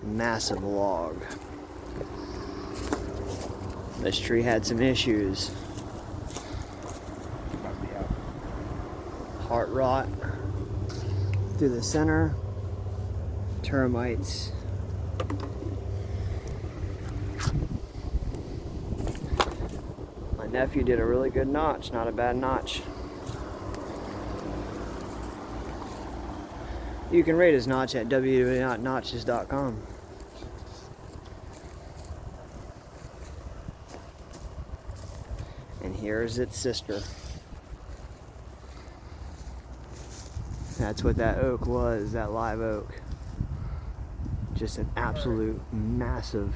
massive log. This tree had some issues. Heart rot through the center, termites. My nephew did a really good notch, not a bad notch. You can rate his notch at www.notches.com. And here's its sister. That's what that oak was, that live oak. Just an absolute massive